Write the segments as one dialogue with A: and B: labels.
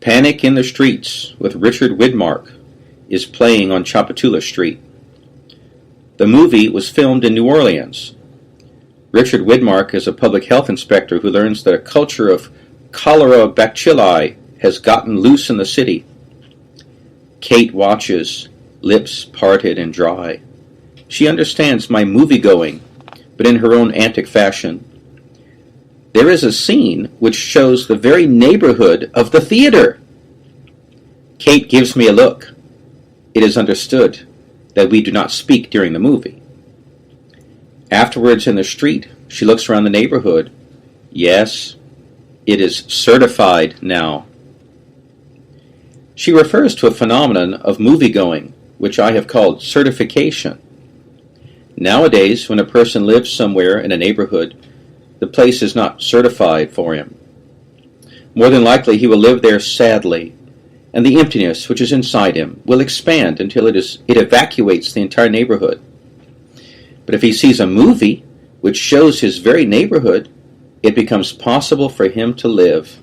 A: Panic in the Streets with Richard Widmark is playing on Chapatula Street. The movie was filmed in New Orleans. Richard Widmark is a public health inspector who learns that a culture of cholera bacilli has gotten loose in the city. Kate watches, lips parted and dry. She understands my movie-going, but in her own antic fashion. There is a scene which shows the very neighborhood of the theater. Kate gives me a look. It is understood that we do not speak during the movie. Afterwards in the street, she looks around the neighborhood. Yes, it is certified now. She refers to a phenomenon of movie-going, which I have called certification. Nowadays, when a person lives somewhere in a neighborhood, the place is not certified for him. More than likely, he will live there sadly, and the emptiness which is inside him will expand until it evacuates the entire neighborhood. But if he sees a movie which shows his very neighborhood, it becomes possible for him to live,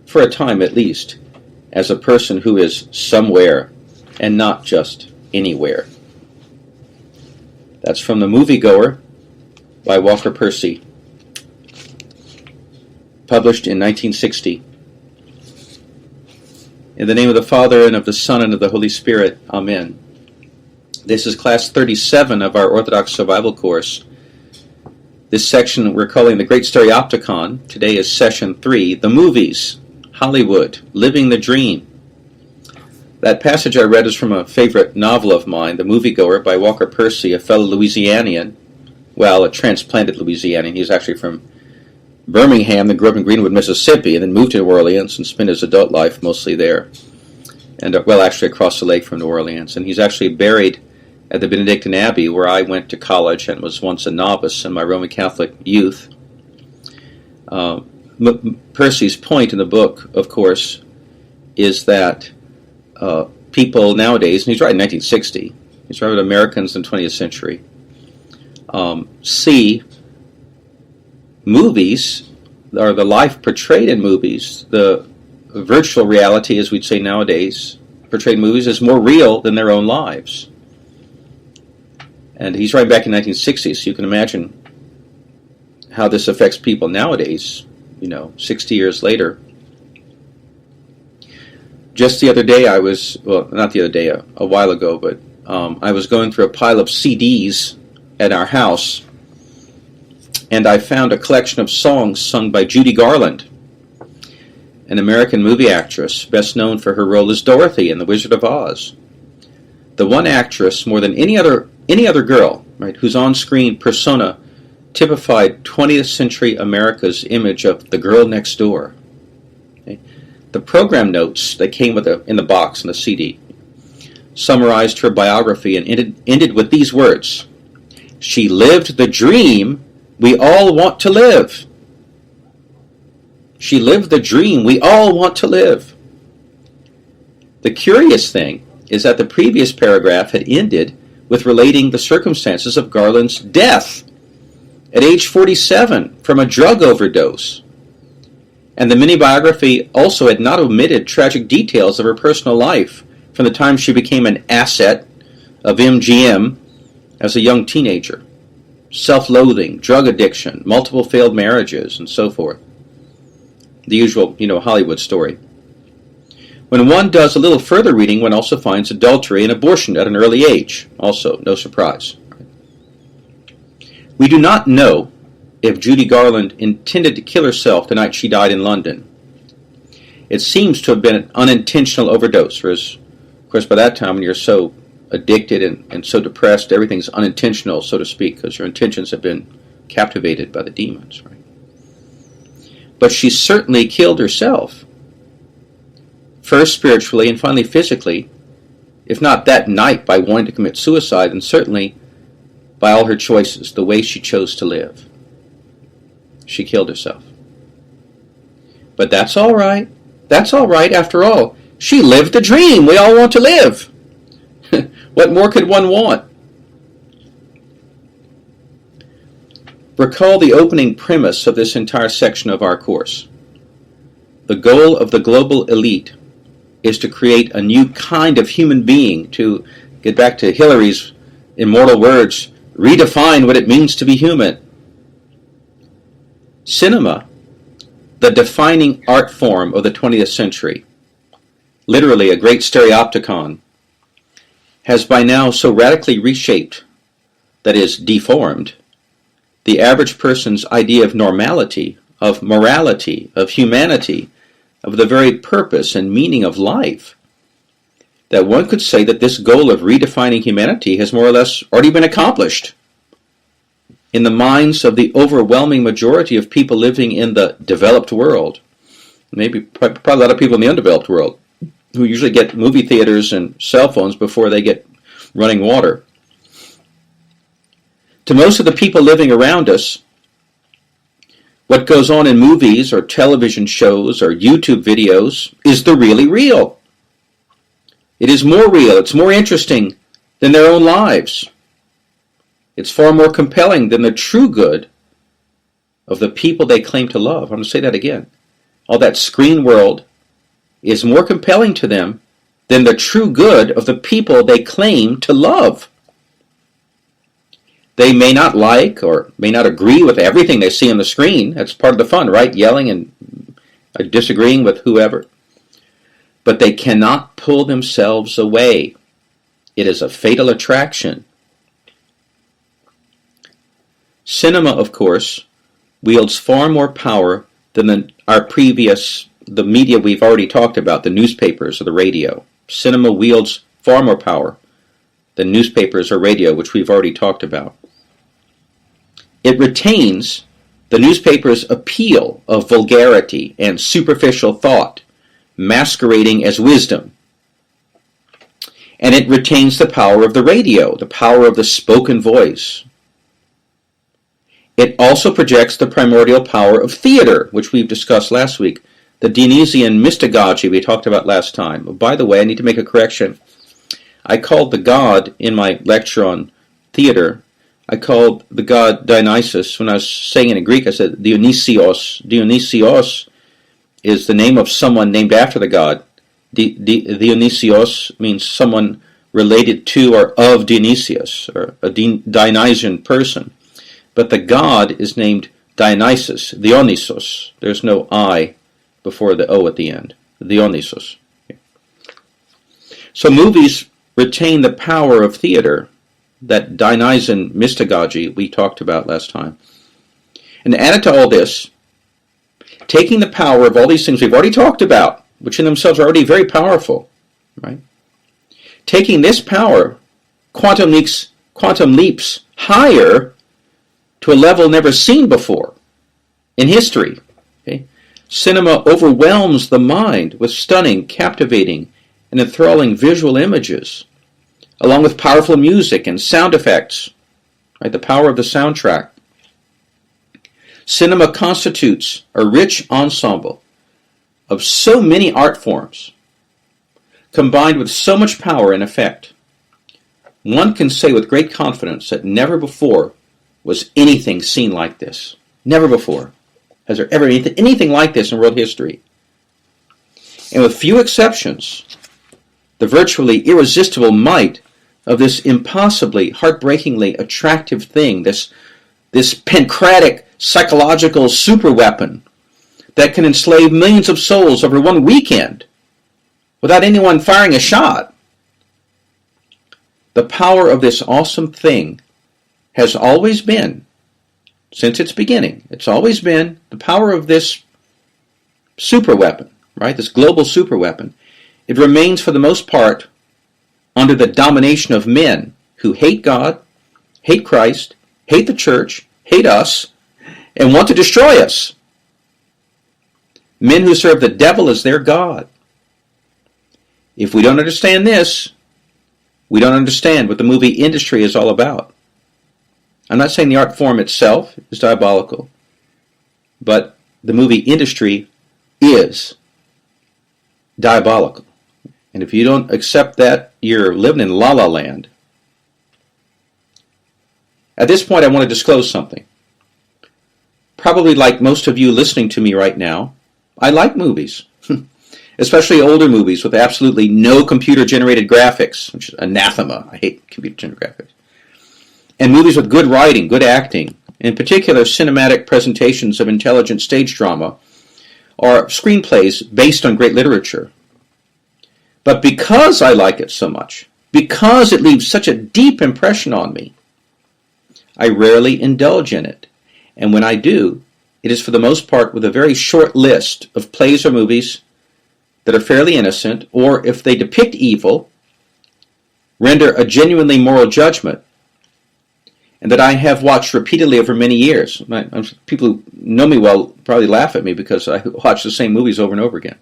A: for a time at least, as a person who is somewhere and not just anywhere. That's from The Moviegoer by Walker Percy, published in 1960. In the name of the Father, and of the Son, and of the Holy Spirit. Amen. This is class 37 of our Orthodox Survival course. This section we're calling the Great Stereopticon. Today is session 3, the movies, Hollywood, living the dream. That passage I read is from a favorite novel of mine, The Moviegoer by Walker Percy, a fellow Louisianian. Well, a transplanted Louisianian. He's actually from Birmingham, then grew up in Greenwood, Mississippi, and then moved to New Orleans and spent his adult life mostly there. And, well, actually across the lake from New Orleans. And he's actually buried at the Benedictine Abbey, where I went to college and was once a novice in my Roman Catholic youth. Percy's point in the book, of course, is that people nowadays, and he's writing 1960, he's writing Americans in the 20th century, see movies, or the life portrayed in movies, the virtual reality, as we'd say nowadays, portrayed in movies, is more real than their own lives. And he's writing back in 1960, so you can imagine how this affects people nowadays, 60 years later. Just the other day I was, well, not the other day, a while ago, but I was going through a pile of CDs at our house, and I found a collection of songs sung by Judy Garland, an American movie actress best known for her role as Dorothy in The Wizard of Oz. The one actress, more than any other girl, right, whose on-screen persona typified 20th century America's image of the girl next door. Okay? The program notes that came in the box in the CD summarized her biography and ended with these words: "She lived the dream we all want to live." She lived the dream we all want to live. The curious thing is that the previous paragraph had ended with relating the circumstances of Garland's death at age 47 from a drug overdose. And the mini-biography also had not omitted tragic details of her personal life from the time she became an asset of MGM as a young teenager. Self-loathing, drug addiction, multiple failed marriages, and so forth. The usual, Hollywood story. When one does a little further reading, one also finds adultery and abortion at an early age. Also, no surprise. We do not know if Judy Garland intended to kill herself the night she died in London. It seems to have been an unintentional overdose, whereas, of course, by that time when you're so addicted and so depressed, everything's unintentional, so to speak, because your intentions have been captivated by the demons, right? But she certainly killed herself. First spiritually and finally physically, if not that night by wanting to commit suicide, and certainly by all her choices, the way she chose to live. She killed herself. But that's all right. That's all right. After all, she lived the dream we all want to live. What more could one want? Recall the opening premise of this entire section of our course. The goal of the global elite is to create a new kind of human being, to get back to Hillary's immortal words, redefine what it means to be human. Cinema, the defining art form of the 20th century, literally a great stereopticon, has by now so radically reshaped, that is, deformed, the average person's idea of normality, of morality, of humanity, of the very purpose and meaning of life, that one could say that this goal of redefining humanity has more or less already been accomplished in the minds of the overwhelming majority of people living in the developed world. Maybe probably a lot of people in the undeveloped world who usually get movie theaters and cell phones before they get running water. To most of the people living around us, what goes on in movies or television shows or YouTube videos is the really real. It is more real, it's more interesting than their own lives. It's far more compelling than the true good of the people they claim to love. I'm going to say that again. All that screen world is more compelling to them than the true good of the people they claim to love. They may not like or may not agree with everything they see on the screen. That's part of the fun, right? Yelling and disagreeing with whoever. But they cannot pull themselves away. It is a fatal attraction. Cinema, of course, wields far more power than the media we've already talked about, the newspapers or the radio. Cinema wields far more power than newspapers or radio, which we've already talked about. It retains the newspaper's appeal of vulgarity and superficial thought, masquerading as wisdom. And it retains the power of the radio, the power of the spoken voice. It also projects the primordial power of theater, which we've discussed last week, the Dionysian mystagogy we talked about last time. By the way, I need to make a correction. I called the god in my lecture on theater, I called the god Dionysus. When I was saying it in Greek, I said Dionysios. Dionysios is the name of someone named after the god. Dionysios means someone related to or of Dionysius, or a Dionysian person. But the god is named Dionysus, Dionysos. There's no I before the O at the end. Dionysos. So movies retain the power of theater, that Dionysian mystagogy we talked about last time. And added to all this, taking the power of all these things we've already talked about, which in themselves are already very powerful, right? Taking this power, quantum leaps higher to a level never seen before in history. Okay? Cinema overwhelms the mind with stunning, captivating, and enthralling visual images, along with powerful music and sound effects, right? The power of the soundtrack. Cinema constitutes a rich ensemble of so many art forms, combined with so much power and effect. One can say with great confidence that never before was anything seen like this. Never before has there ever been anything like this in world history. And with few exceptions, the virtually irresistible might of this impossibly, heartbreakingly attractive thing, this pancreatic psychological superweapon that can enslave millions of souls over one weekend without anyone firing a shot. The power of this awesome thing has always been, since its beginning, it's always been the power of this superweapon, right? This global superweapon. It remains for the most part under the domination of men who hate God, hate Christ, hate the church, hate us, and want to destroy us. Men who serve the devil as their God. If we don't understand this, we don't understand what the movie industry is all about. I'm not saying the art form itself is diabolical, but the movie industry is diabolical. And if you don't accept that, you're living in la la land. At this point, I want to disclose something. Probably like most of you listening to me right now, I like movies. especially older movies with absolutely no computer-generated graphics, which is anathema. I hate computer-generated graphics. And movies with good writing, good acting, in particular cinematic presentations of intelligent stage drama, or screenplays based on great literature. But because I like it so much, because it leaves such a deep impression on me, I rarely indulge in it. And when I do, it is for the most part with a very short list of plays or movies that are fairly innocent, or if they depict evil, render a genuinely moral judgment, and that I have watched repeatedly over many years. People who know me well probably laugh at me because I watch the same movies over and over again.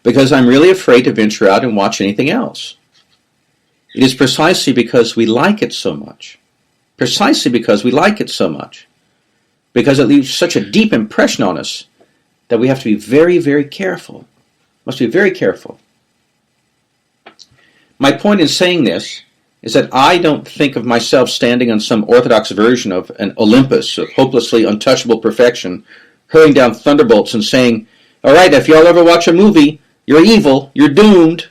A: Because I'm really afraid to venture out and watch anything else. It is precisely because we like it so much. Precisely because we like it so much. Because it leaves such a deep impression on us that we have to be very, very careful. Must be very careful. My point in saying this is that I don't think of myself standing on some Orthodox version of an Olympus of hopelessly untouchable perfection, hurling down thunderbolts and saying, all right, if y'all ever watch a movie, you're evil, you're doomed.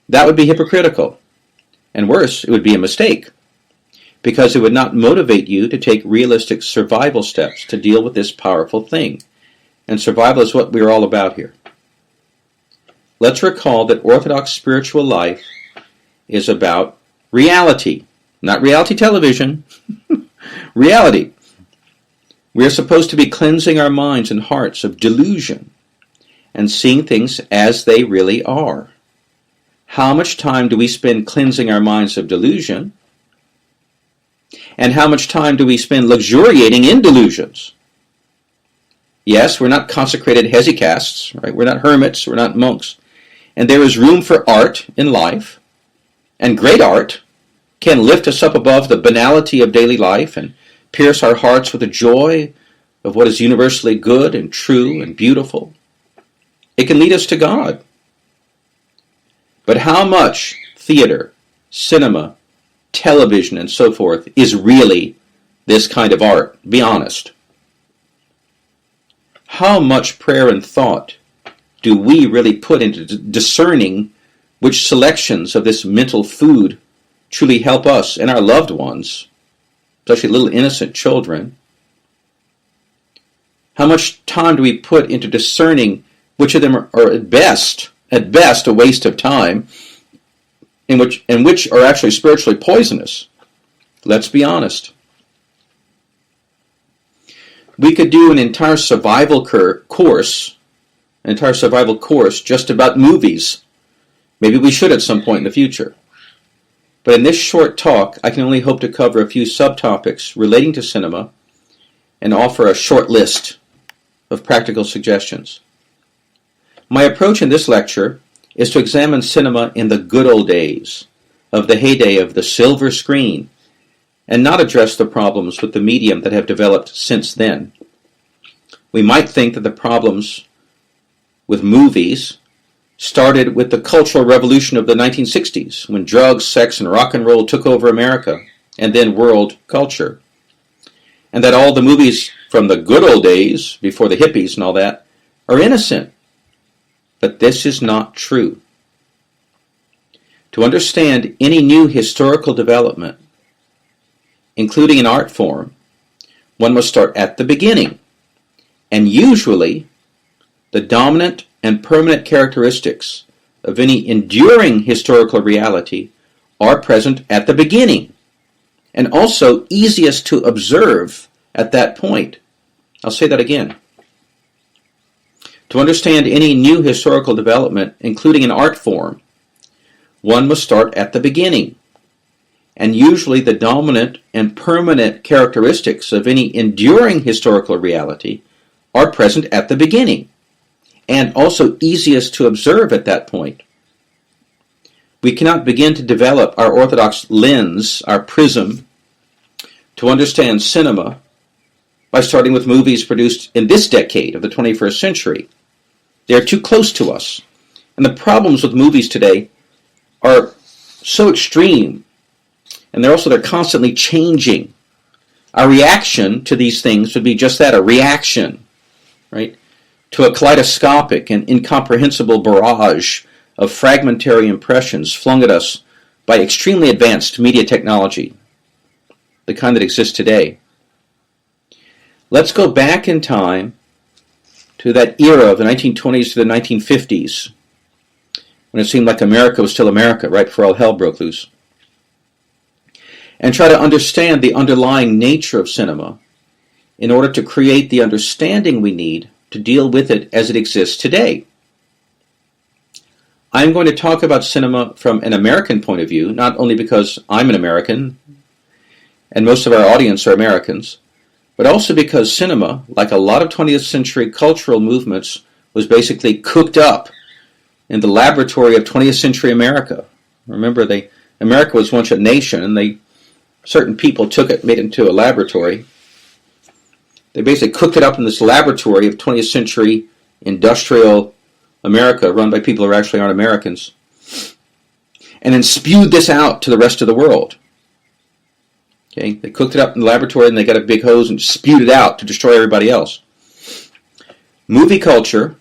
A: That would be hypocritical. And worse, it would be a mistake, because it would not motivate you to take realistic survival steps to deal with this powerful thing. And survival is what we're all about here. Let's recall that Orthodox spiritual life is about reality, not reality television, reality. We are supposed to be cleansing our minds and hearts of delusion and seeing things as they really are. How much time do we spend cleansing our minds of delusion? And how much time do we spend luxuriating in delusions? Yes, we're not consecrated hesychasts, right? We're not hermits, we're not monks. And there is room for art in life. And great art can lift us up above the banality of daily life and pierce our hearts with the joy of what is universally good and true and beautiful. It can lead us to God. But how much theater, cinema, television, and so forth is really this kind of art? Be honest. How much prayer and thought do we really put into discerning which selections of this mental food truly help us and our loved ones, especially little innocent children? How much time do we put into discerning which of them are at best a waste of time, and which are actually spiritually poisonous? Let's be honest. We could do an entire survival course just about movies. Maybe we should at some point in the future. But in this short talk, I can only hope to cover a few subtopics relating to cinema and offer a short list of practical suggestions. My approach in this lecture is to examine cinema in the good old days, of the heyday of the silver screen, and not address the problems with the medium that have developed since then. We might think that the problems with movies started with the cultural revolution of the 1960s, when drugs, sex, and rock and roll took over America, and then world culture. And that all the movies from the good old days, before the hippies and all that, are innocent. But this is not true. To understand any new historical development, including an art form, one must start at the beginning. And usually, the dominant and permanent characteristics of any enduring historical reality are present at the beginning, and also easiest to observe at that point. I'll say that again. To understand any new historical development, including an art form, one must start at the beginning. And usually the dominant and permanent characteristics of any enduring historical reality are present at the beginning, and also easiest to observe at that point. We cannot begin to develop our Orthodox lens, our prism, to understand cinema by starting with movies produced in this decade of the 21st century. They are too close to us. And the problems with movies today are so extreme, and they're constantly changing. Our reaction to these things would be just that, a reaction, right? to a kaleidoscopic and incomprehensible barrage of fragmentary impressions flung at us by extremely advanced media technology, the kind that exists today. Let's go back in time to that era of the 1920s to the 1950s, when it seemed like America was still America, right before all hell broke loose, and try to understand the underlying nature of cinema in order to create the understanding we need to deal with it as it exists today. I'm going to talk about cinema from an American point of view, not only because I'm an American and most of our audience are Americans, but also because cinema, like a lot of 20th century cultural movements, was basically cooked up in the laboratory of 20th century America. Remember, America was once a nation, and certain people took it, made it into a laboratory. They basically cooked it up in this laboratory of 20th century industrial America, run by people who actually aren't Americans, and then spewed this out to the rest of the world. Okay, they cooked it up in the laboratory, and they got a big hose and spewed it out to destroy everybody else. Movie culture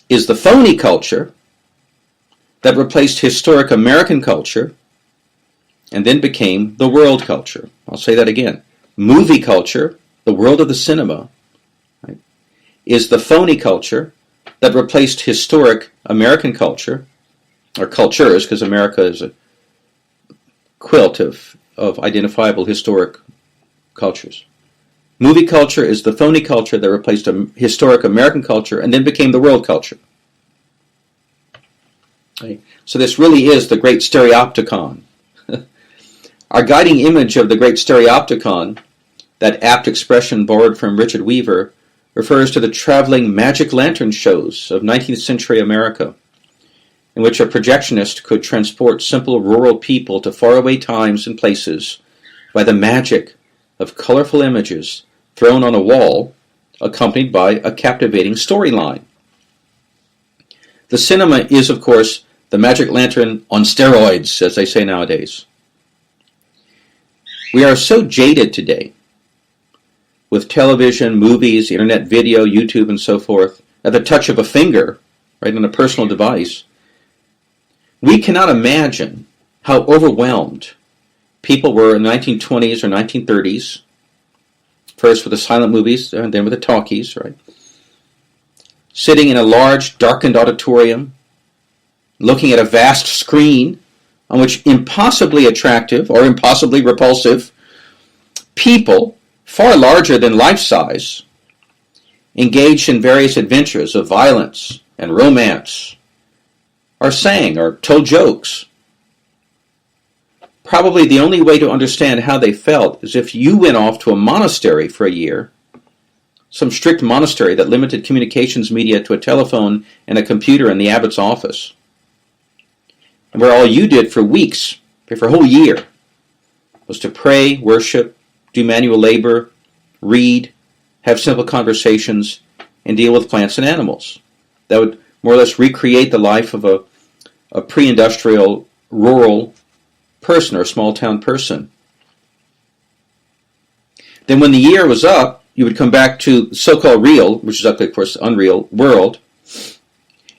A: is the phony culture that replaced historic American culture and then became the world culture. I'll say that again. Movie culture, the world of the cinema, right, is the phony culture that replaced historic American culture, or cultures, because America is a quilt of identifiable historic cultures. Movie culture is the phony culture that replaced a historic American culture and then became the world culture. Okay. So this really is the great stereopticon. Our guiding image of the great stereopticon, that apt expression borrowed from Richard Weaver, refers to the traveling magic lantern shows of 19th century America, in which a projectionist could transport simple rural people to faraway times and places by the magic of colorful images thrown on a wall, accompanied by a captivating storyline. The cinema is, of course, the magic lantern on steroids, as they say nowadays. We are so jaded today with television, movies, internet video, YouTube, and so forth, at the touch of a finger, right, on a personal device. We cannot imagine how overwhelmed people were in the 1920s or 1930s, first with the silent movies and then with the talkies, right? Sitting in a large, darkened auditorium, looking at a vast screen on which impossibly attractive or impossibly repulsive people, far larger than life size, engaged in various adventures of violence and romance, or sang or told jokes. Probably the only way to understand how they felt is if you went off to a monastery for a year, some strict monastery that limited communications media to a telephone and a computer in the abbot's office, and where all you did for weeks, for a whole year, was to pray, worship, do manual labor, read, have simple conversations, and deal with plants and animals. That would more or less recreate the life of a pre-industrial rural person or small town person. Then when the year was up, you would come back to so-called real, which is actually, of course, the unreal world,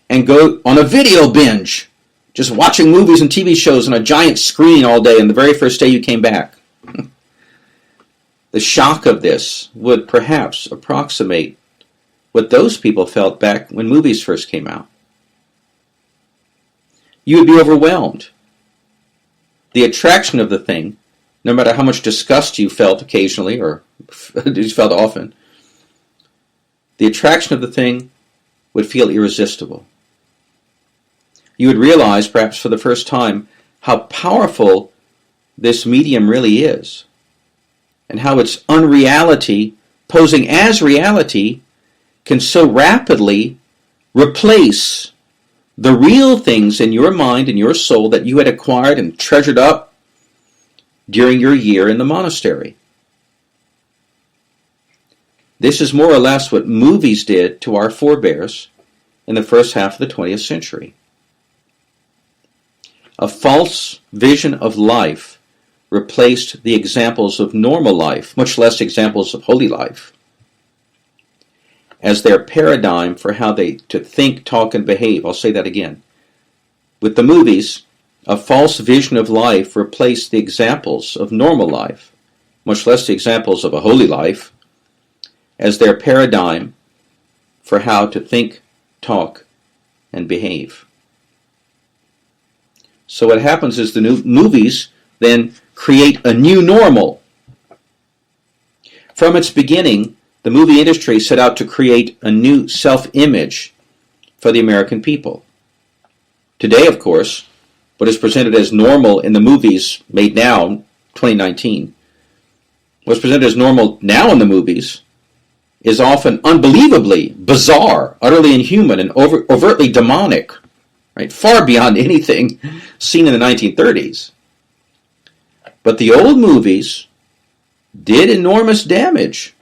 A: and go on a video binge, just watching movies and TV shows on a giant screen all day, and the very first day you came back. The shock of this would perhaps approximate what those people felt back when movies first came out. You would be overwhelmed. The attraction of the thing, no matter how much disgust you felt occasionally, or you felt often, the attraction of the thing would feel irresistible. You would realize, perhaps for the first time, how powerful this medium really is, and how its unreality, posing as reality, can so rapidly replace the real things in your mind and your soul that you had acquired and treasured up during your year in the monastery. This is more or less what movies did to our forebears in the first half of the 20th century. A false vision of life replaced the examples of normal life, much less examples of holy life. as their paradigm for how to think, talk, and behave. I'll say that again. With the movies, a false vision of life replaced the examples of normal life, much less the examples of a holy life, as their paradigm for how to think, talk, and behave. So what happens is the new movies then create a new normal. From its beginning, the movie industry set out to create a new self-image for the American people. Today, of course, what is presented as normal in the movies made now, 2019, what's presented as normal now in the movies is often unbelievably bizarre, utterly inhuman, and overtly demonic, right? Far beyond anything seen in the 1930s. But the old movies did enormous damage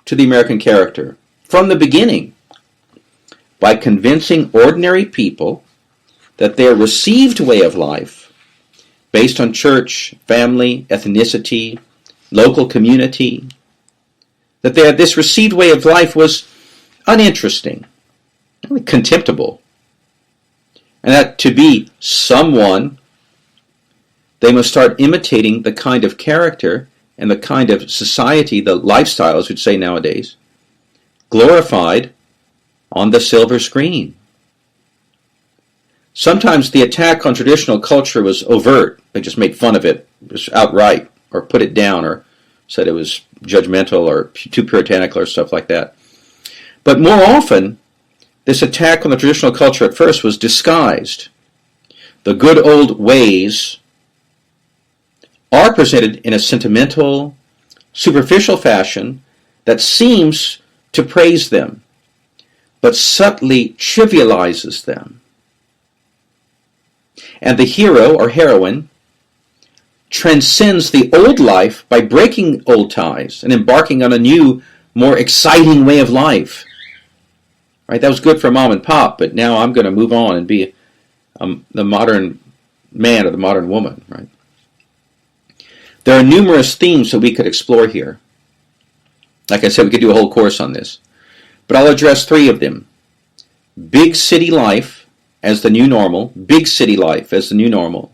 A: to the American character from the beginning by convincing ordinary people that their received way of life, based on church, family, ethnicity, local community, that this received way of life was uninteresting, contemptible, and that to be someone, they must start imitating the kind of character and the kind of society, the lifestyle, as we'd say nowadays, glorified on the silver screen. Sometimes the attack on traditional culture was overt. They just made fun of it, just outright, or put it down, or said it was judgmental or too puritanical or stuff like that. But more often, this attack on the traditional culture at first was disguised. The good old ways are presented in a sentimental, superficial fashion that seems to praise them, but subtly trivializes them. And the hero or heroine transcends the old life by breaking old ties and embarking on a new, more exciting way of life. Right? That was good for mom and pop, but now I'm going to move on and be the modern man or the modern woman. Right? There are numerous themes that we could explore here. Like I said, we could do a whole course on this. But I'll address three of them. Big city life as the new normal. Big city life as the new normal.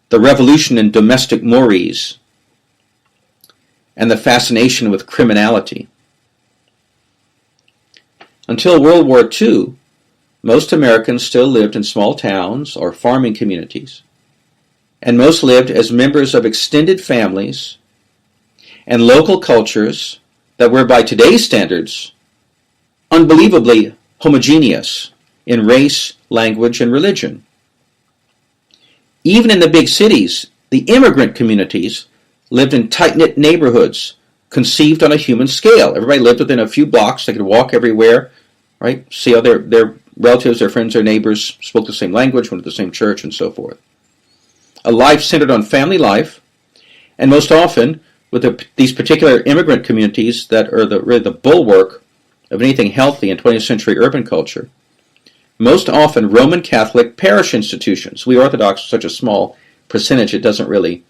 A: The revolution in domestic mores. And the fascination with criminality. Until World War II, most Americans still lived in small towns or farming communities. And most lived as members of extended families and local cultures that were, by today's standards, unbelievably homogeneous in race, language, and religion. Even in the big cities, the immigrant communities lived in tight-knit neighborhoods conceived on a human scale. Everybody lived within a few blocks. They could walk everywhere, right? See how their relatives, their friends, their neighbors spoke the same language, went to the same church, and so forth. A life centered on family life, and most often with these particular immigrant communities that are really the bulwark of anything healthy in 20th century urban culture. Most often Roman Catholic parish institutions. We Orthodox are such a small percentage, it doesn't really,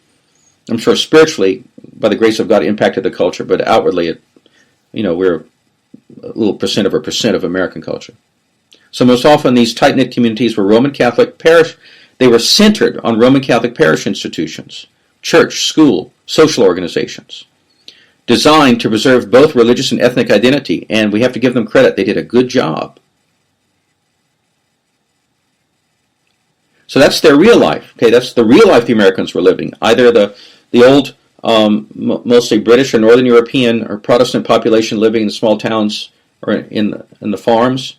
A: I'm sure spiritually, by the grace of God, impacted the culture, but outwardly, we're a little percent of American culture. So most often these tight-knit communities were Roman Catholic parish. They were centered on Roman Catholic parish institutions, church, school, social organizations, designed to preserve both religious and ethnic identity, and we have to give them credit. They did a good job. So that's their real life. Okay, that's the real life the Americans were living. Either the old, mostly British or Northern European or Protestant population living in small towns or in the farms.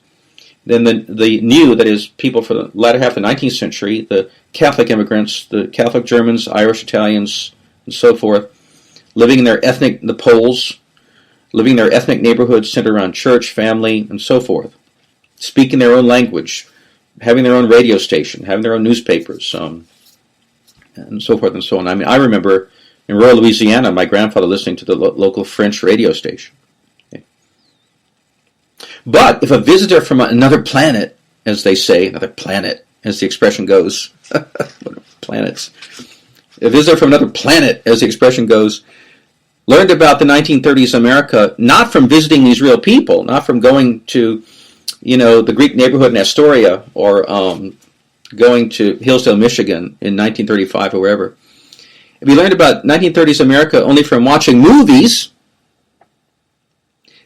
A: Then the new, that is, people for the latter half of the 19th century, the Catholic immigrants, the Catholic Germans, Irish, Italians, and so forth, living in the Poles, living in their ethnic neighborhoods centered around church, family, and so forth, speaking their own language, having their own radio station, having their own newspapers, and so forth and so on. I mean, I remember in rural Louisiana, my grandfather listening to the local French radio station. Okay. But if a visitor from another planet, as they say, another planet, as the expression goes, planets, a visitor from another planet, as the expression goes, learned about the 1930s America not from visiting these real people, not from going to, the Greek neighborhood in Astoria or going to Hillsdale, Michigan in 1935 or wherever. If he learned about 1930s America only from watching movies,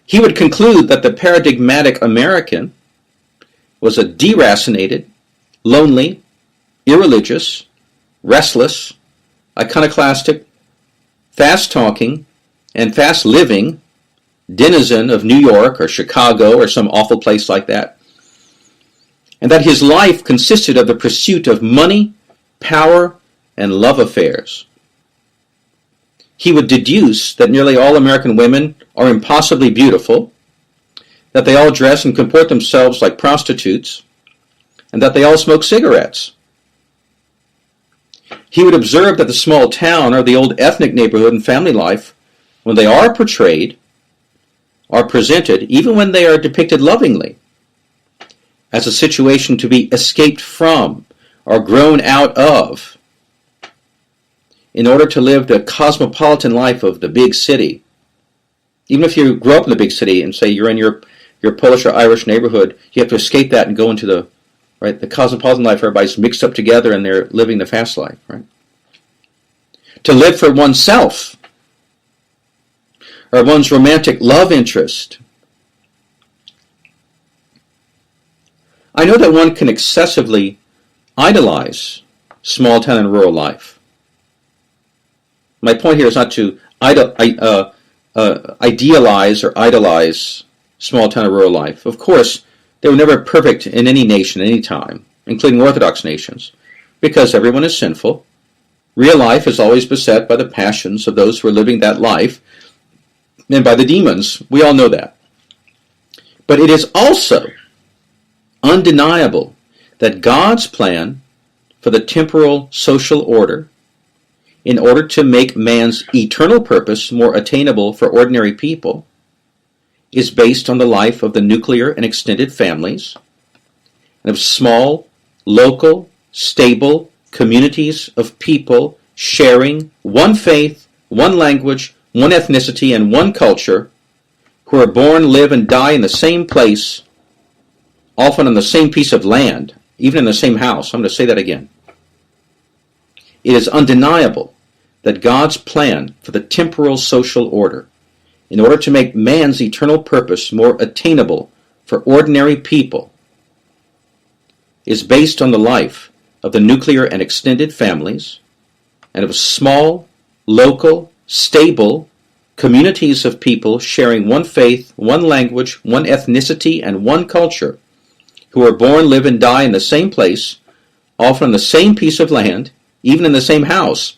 A: he would conclude that the paradigmatic American was a deracinated, lonely, irreligious, restless, iconoclastic, fast-talking, and fast-living denizen of New York or Chicago or some awful place like that, and that his life consisted of the pursuit of money, power, and love affairs. He would deduce that nearly all American women are impossibly beautiful, that they all dress and comport themselves like prostitutes, and that they all smoke cigarettes. He would observe that the small town or the old ethnic neighborhood and family life, when they are portrayed, are presented, even when they are depicted lovingly, as a situation to be escaped from or grown out of in order to live the cosmopolitan life of the big city. Even if you grow up in the big city and say you're in your Polish or Irish neighborhood, you have to escape that and go into the cosmopolitan life where everybody's mixed up together and they're living the fast life, right? To live for oneself or one's romantic love interest. I know that one can excessively idolize small town and rural life. My point here is not to idealize or idolize small town and rural life. Of course, they were never perfect in any nation, any time, including Orthodox nations, because everyone is sinful. Real life is always beset by the passions of those who are living that life and by the demons. We all know that. But it is also undeniable that God's plan for the temporal social order, in order to make man's eternal purpose more attainable for ordinary people, is based on the life of the nuclear and extended families, and of small, local, stable communities of people sharing one faith, one language, one ethnicity, and one culture, who are born, live, and die in the same place, often on the same piece of land, even in the same house. I'm going to say that again. It is undeniable that God's plan for the temporal social order, in order to make man's eternal purpose more attainable for ordinary people, is based on the life of the nuclear and extended families and of small, local, stable communities of people sharing one faith, one language, one ethnicity, and one culture, who are born, live, and die in the same place, often on the same piece of land, even in the same house.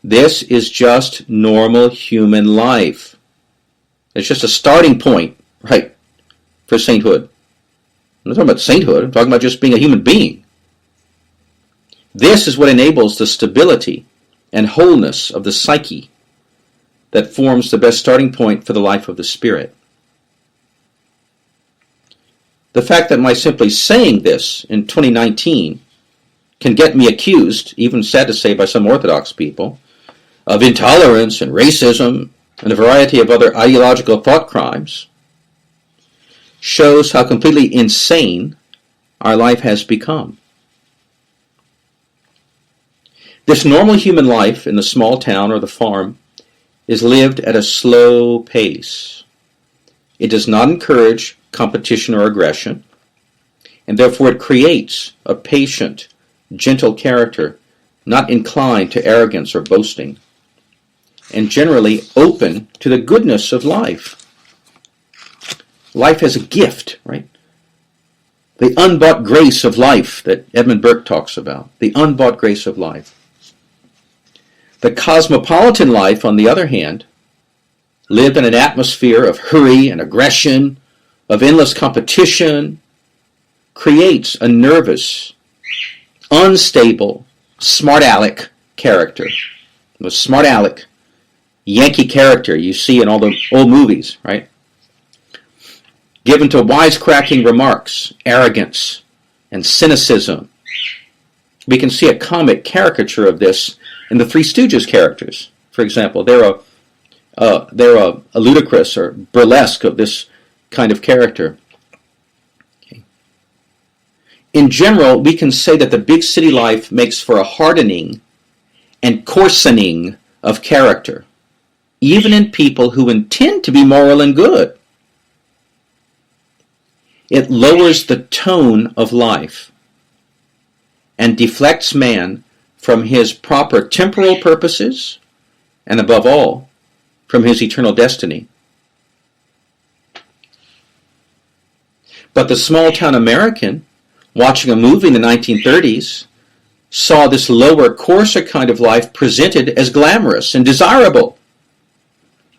A: This is just normal human life. It's just a starting point, right, for sainthood. I'm not talking about sainthood. I'm talking about just being a human being. This is what enables the stability and wholeness of the psyche that forms the best starting point for the life of the spirit. The fact that my simply saying this in 2019 can get me accused, even sad to say by some Orthodox people, of intolerance and racism and a variety of other ideological thought crimes, shows how completely insane our life has become. This normal human life in the small town or the farm is lived at a slow pace. It does not encourage competition or aggression, and therefore it creates a patient, gentle character, not inclined to arrogance or boasting, and generally open to the goodness of life. Life as a gift, right? The unbought grace of life that Edmund Burke talks about. The unbought grace of life. The cosmopolitan life, on the other hand, lived in an atmosphere of hurry and aggression, of endless competition, creates a nervous, unstable, smart aleck character. The smart aleck Yankee character you see in all the old movies, right? Given to wisecracking remarks, arrogance, and cynicism. We can see a comic caricature of this in the Three Stooges characters, for example. They're a ludicrous or burlesque of this kind of character. Okay. In general, we can say that the big city life makes for a hardening and coarsening of character, even in people who intend to be moral and good. It lowers the tone of life and deflects man from his proper temporal purposes and, above all, from his eternal destiny. But the small-town American, watching a movie in the 1930s, saw this lower, coarser kind of life presented as glamorous and desirable.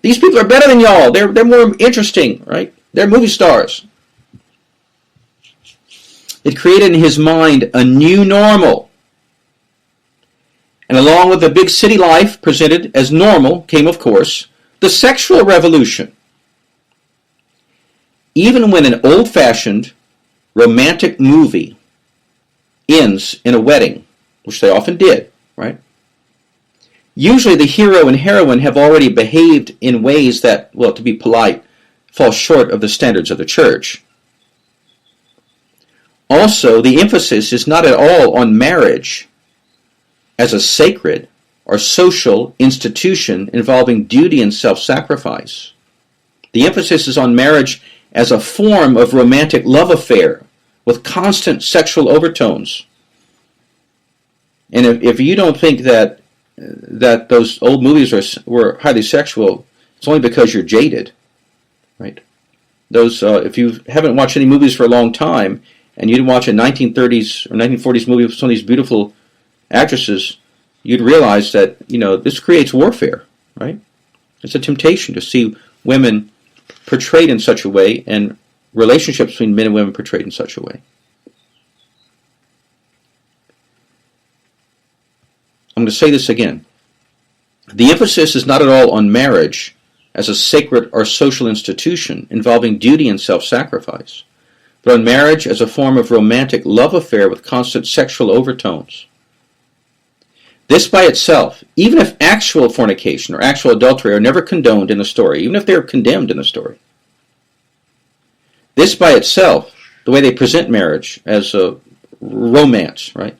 A: These people are better than y'all. They're more interesting, right? They're movie stars. It created in his mind a new normal. And along with the big city life presented as normal came, of course, the sexual revolution. Even when an old-fashioned romantic movie ends in a wedding, which they often did, right? Usually the hero and heroine have already behaved in ways that, well, to be polite, fall short of the standards of the church. Also, the emphasis is not at all on marriage as a sacred or social institution involving duty and self-sacrifice. The emphasis is on marriage as a form of romantic love affair with constant sexual overtones. And if you don't think that those old movies were highly sexual, it's only because you're jaded, right? Those if you haven't watched any movies for a long time, and you didn't watch a 1930s or 1940s movie with some of these beautiful actresses, you'd realize that, this creates warfare, right? It's a temptation to see women portrayed in such a way and relationships between men and women portrayed in such a way. I'm going to say this again. The emphasis is not at all on marriage as a sacred or social institution involving duty and self-sacrifice, but on marriage as a form of romantic love affair with constant sexual overtones. This by itself, even if actual fornication or actual adultery are never condoned in the story, even if they're condemned in the story, this by itself, the way they present marriage as a romance, right,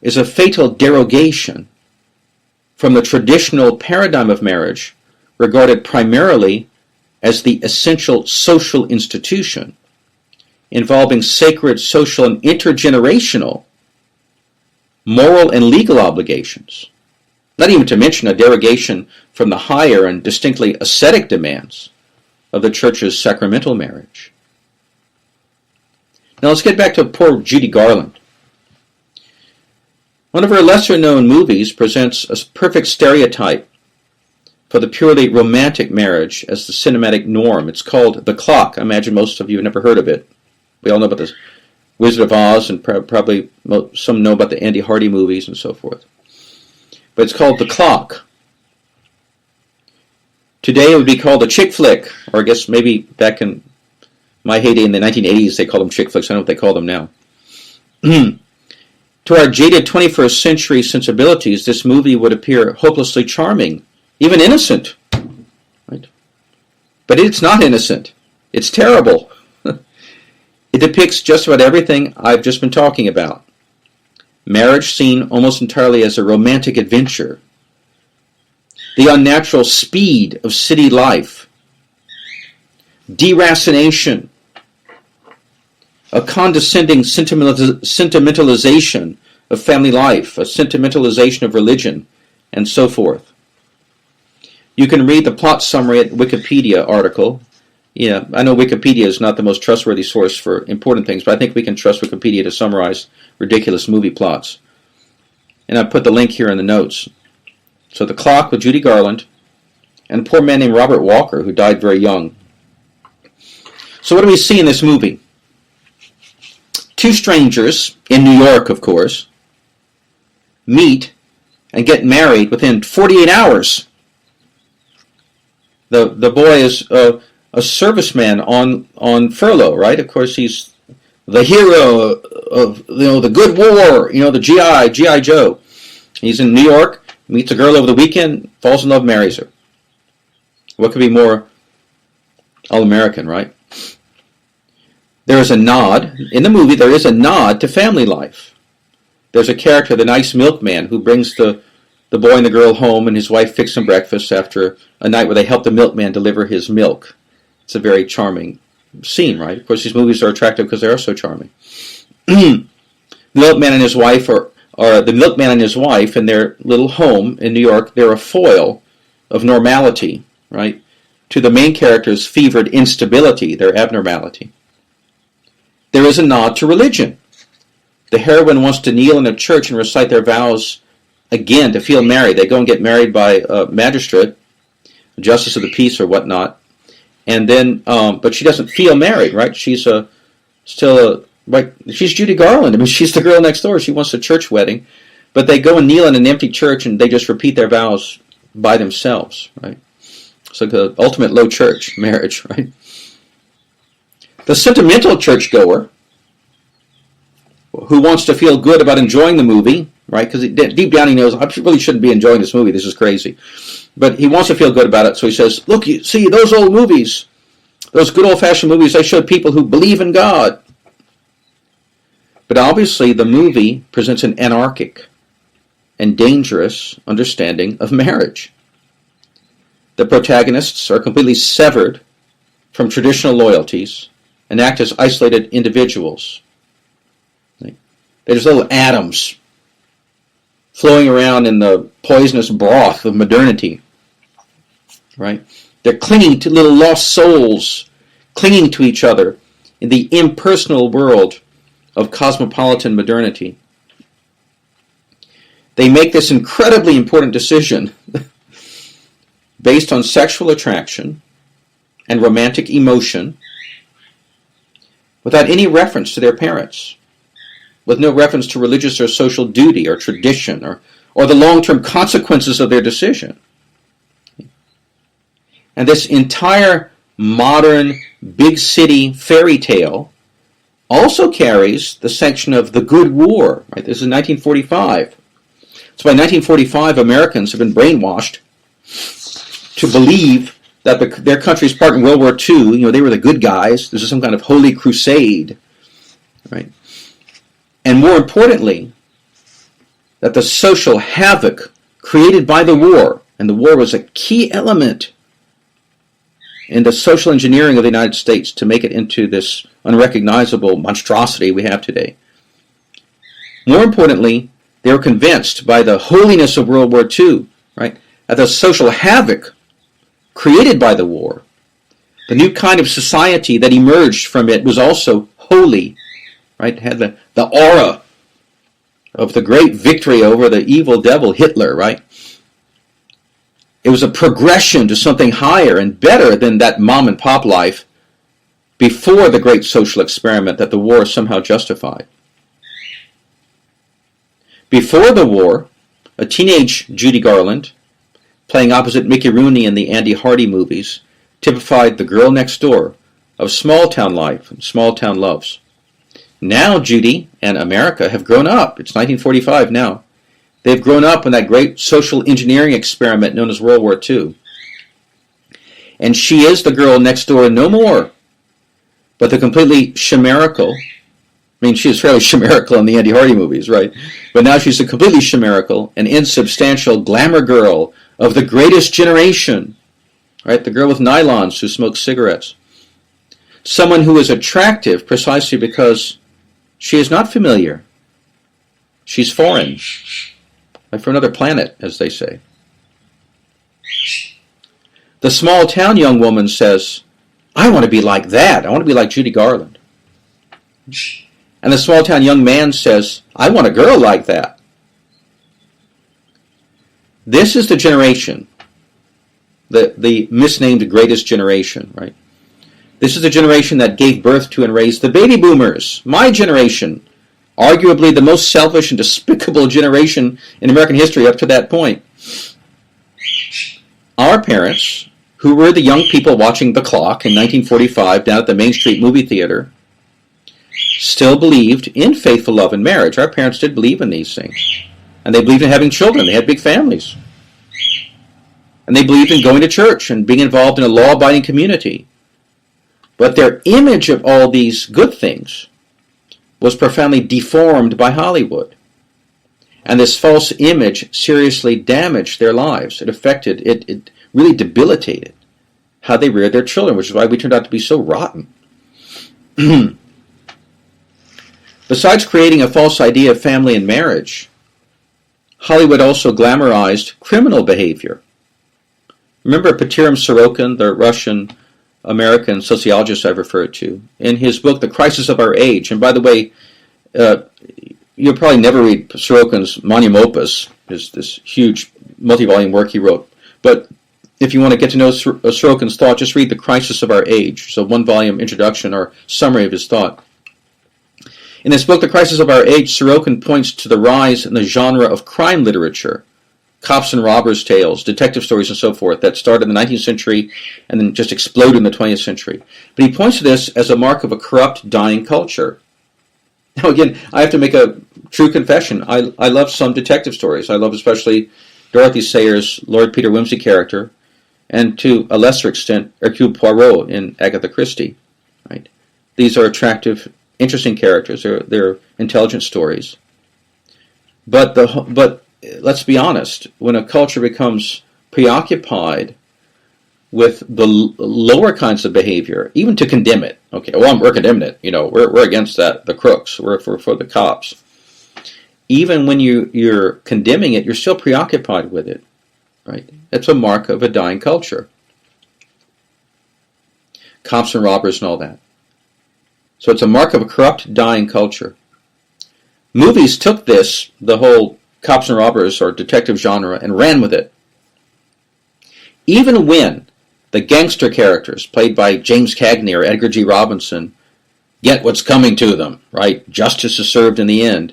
A: is a fatal derogation from the traditional paradigm of marriage regarded primarily as the essential social institution involving sacred, social, and intergenerational moral and legal obligations, not even to mention a derogation from the higher and distinctly ascetic demands of the Church's sacramental marriage. Now let's get back to poor Judy Garland. One of her lesser-known movies presents a perfect stereotype for the purely romantic marriage as the cinematic norm. It's called The Clock. I imagine most of you have never heard of it. We all know about the Wizard of Oz, and probably some know about the Andy Hardy movies and so forth. But it's called The Clock. Today it would be called a chick flick, or I guess maybe back in my heyday in the 1980s they called them chick flicks. I don't know what they call them now. To our jaded 21st century sensibilities, this movie would appear hopelessly charming, even innocent. Right? But it's not innocent. It's terrible. It depicts just about everything I've just been talking about. Marriage seen almost entirely as a romantic adventure. The unnatural speed of city life. Deracination. A condescending sentimentalization of family life, a sentimentalization of religion, and so forth. You can read the plot summary at Wikipedia article. Yeah, I know Wikipedia is not the most trustworthy source for important things, but I think we can trust Wikipedia to summarize ridiculous movie plots. And I put the link here in the notes. So The Clock with Judy Garland, and a poor man named Robert Walker who died very young. So what do we see in this movie? Two strangers, in New York of course, meet and get married within 48 hours. The boy is a serviceman on furlough, right? Of course, he's the hero of the good war, the GI Joe. He's in New York Meets a girl over the weekend, falls in love, marries her. What could be more all-American, right? There is a nod, in the movie, there is a nod to family life. There's a character, the nice milkman, who brings the boy and the girl home, and his wife fixes them breakfast after a night where they help the milkman deliver his milk. It's a very charming scene, right? Of course, these movies are attractive because they are so charming. The milkman and his wife are the milkman and his wife in their little home in New York. They're a foil of normality, right, to the main character's fevered instability, their abnormality. There is a nod to religion. The heroine wants to kneel in a church and recite their vows again to feel married. They go and get married by a magistrate, a justice of the peace or whatnot, and then, but she doesn't feel married, right? She's she's Judy Garland. I mean, she's the girl next door. She wants a church wedding, but they go and kneel in an empty church and they just repeat their vows by themselves, right? It's like the ultimate low church marriage, right? The sentimental churchgoer who wants to feel good about enjoying the movie, right? Because deep down he knows, I really shouldn't be enjoying this movie. This is crazy. But he wants to feel good about it, so he says, look, you see, those old movies, those good old-fashioned movies, they showed people who believe in God. But obviously the movie presents an anarchic and dangerous understanding of marriage. The protagonists are completely severed from traditional loyalties and act as isolated individuals. They're just little atoms flowing around in the poisonous broth of modernity, right? They're clinging to little lost souls, clinging to each other in the impersonal world of cosmopolitan modernity. They make this incredibly important decision based on sexual attraction and romantic emotion without any reference to their parents, with no reference to religious or social duty or tradition or the long-term consequences of their decision. And this entire modern big city fairy tale also carries the sanction of the good war. Right? This is 1945. So by 1945, Americans have been brainwashed to believe that their country's part in World War II, they were the good guys. This is some kind of holy crusade, right? And more importantly, that the social havoc created by the war, and the war was a key element in the social engineering of the United States to make it into this unrecognizable monstrosity we have today. More importantly, they were convinced by the holiness of World War II, right, that the social havoc created by the war, the new kind of society that emerged from it, was also holy, right? It had the aura of the great victory over the evil devil Hitler, right? It was a progression to something higher and better than that mom and pop life before the great social experiment that the war somehow justified. Before the war, a teenage Judy Garland, playing opposite Mickey Rooney in the Andy Hardy movies, typified the girl next door of small-town life and small-town loves. Now Judy and America have grown up. It's 1945 now. They've grown up in that great social engineering experiment known as World War II. And she is the girl next door no more, but the completely chimerical, she was fairly chimerical in the Andy Hardy movies, right? But now she's a completely chimerical and insubstantial glamour girl of the greatest generation, right? The girl with nylons who smokes cigarettes. Someone who is attractive precisely because she is not familiar. She's foreign, like from another planet, as they say. The small town young woman says, I want to be like that. I want to be like Judy Garland. And the small town young man says, I want a girl like that. This is the generation, the misnamed greatest generation, right? This is the generation that gave birth to and raised the baby boomers, my generation, arguably the most selfish and despicable generation in American history up to that point. Our parents, who were the young people watching The Clock in 1945 down at the Main Street movie theater, still believed in faithful love and marriage. Our parents did believe in these things. And they believed in having children. They had big families. And they believed in going to church and being involved in a law-abiding community. But their image of all these good things was profoundly deformed by Hollywood. And this false image seriously damaged their lives. It really debilitated how they reared their children, which is why we turned out to be so rotten. Besides creating a false idea of family and marriage, Hollywood also glamorized criminal behavior. Remember Peterim Sorokin, the Russian-American sociologist I've referred to, in his book, The Crisis of Our Age. And by the way, you'll probably never read Sorokin's Magnum Opus, this huge multi-volume work he wrote. But if you want to get to know Sorokin's thought, just read The Crisis of Our Age. So one-volume introduction or summary of his thought. In this book, The Crisis of Our Age, Sorokin points to the rise in the genre of crime literature, cops and robbers' tales, detective stories, and so forth, that started in the 19th century and then just exploded in the 20th century. But he points to this as a mark of a corrupt, dying culture. Now again, I have to make a true confession. I love some detective stories. I love especially Dorothy Sayers' Lord Peter Wimsey character, and to a lesser extent, Hercule Poirot in Agatha Christie. Right? These are attractive, interesting characters. They're intelligent stories. But let's be honest. When a culture becomes preoccupied with the lower kinds of behavior, even to condemn it. Okay, well, we're condemning it. We're against that. The crooks. We're for the cops. Even when you're condemning it, you're still preoccupied with it. Right? It's a mark of a dying culture. Cops and robbers and all that. So it's a mark of a corrupt, dying culture. Movies took this, the whole cops and robbers or detective genre, and ran with it. Even when the gangster characters, played by James Cagney or Edgar G. Robinson, get what's coming to them, right? Justice is served in the end.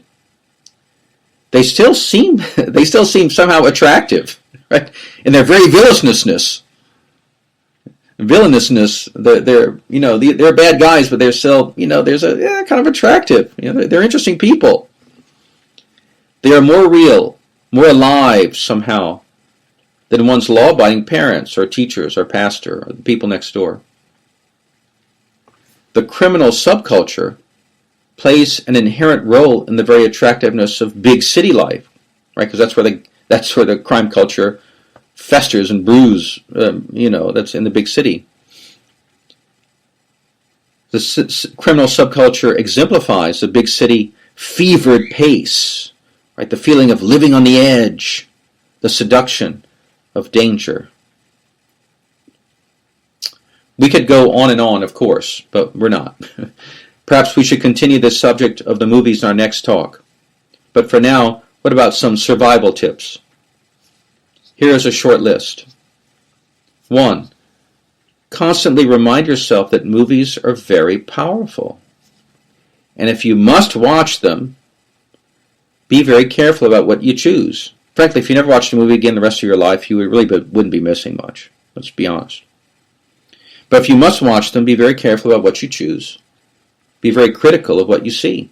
A: They still seem somehow attractive, right? In their very villainousness. They're bad guys, but they're still, there's a kind of attractive. They're interesting people. They are more real, more alive somehow than one's law-abiding parents or teachers or pastor or the people next door. The criminal subculture plays an inherent role in the very attractiveness of big city life, right? Because that's where the crime culture festers and brews. That's in the big city. The criminal subculture exemplifies the big city fevered pace, right? The feeling of living on the edge, the seduction of danger. We could go on and on, of course, but we're not. Perhaps we should continue this subject of the movies in our next talk. But for now, what about some survival tips? Here is a short list. 1. Constantly remind yourself that movies are very powerful. And if you must watch them, be very careful about what you choose. Frankly, if you never watched a movie again the rest of your life, you really wouldn't be missing much. Let's be honest. But if you must watch them, be very careful about what you choose. Be very critical of what you see.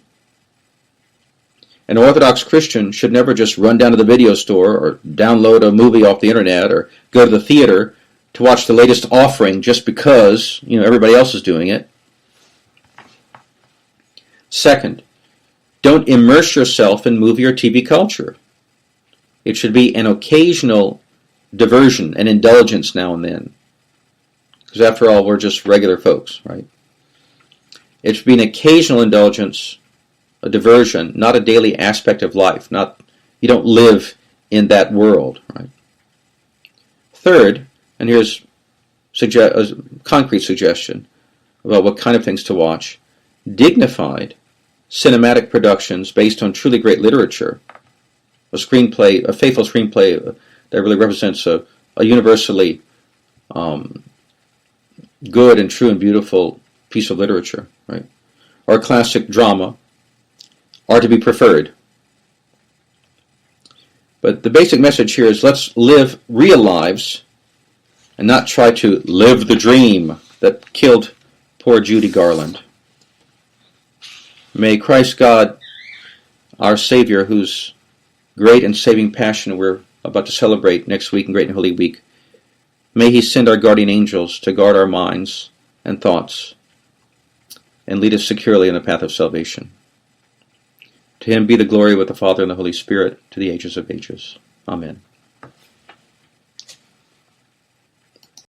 A: An Orthodox Christian should never just run down to the video store or download a movie off the internet or go to the theater to watch the latest offering just because everybody else is doing it. Second, don't immerse yourself in movie or TV culture. It should be an occasional diversion and indulgence now and then. Because after all, we're just regular folks, right? It should be an occasional indulgence, a diversion, not a daily aspect of life. You don't live in that world, right? Third, and here's a concrete suggestion about what kind of things to watch: dignified cinematic productions based on truly great literature, a faithful screenplay that really represents a universally good and true and beautiful piece of literature, right? Or classic drama are to be preferred. But the basic message here is let's live real lives and not try to live the dream that killed poor Judy Garland. May Christ God, our Savior, whose great and saving passion we're about to celebrate next week in Great and Holy Week, may He send our guardian angels to guard our minds and thoughts and lead us securely in the path of salvation. To Him be the glory with the Father and the Holy Spirit to the ages of ages. Amen.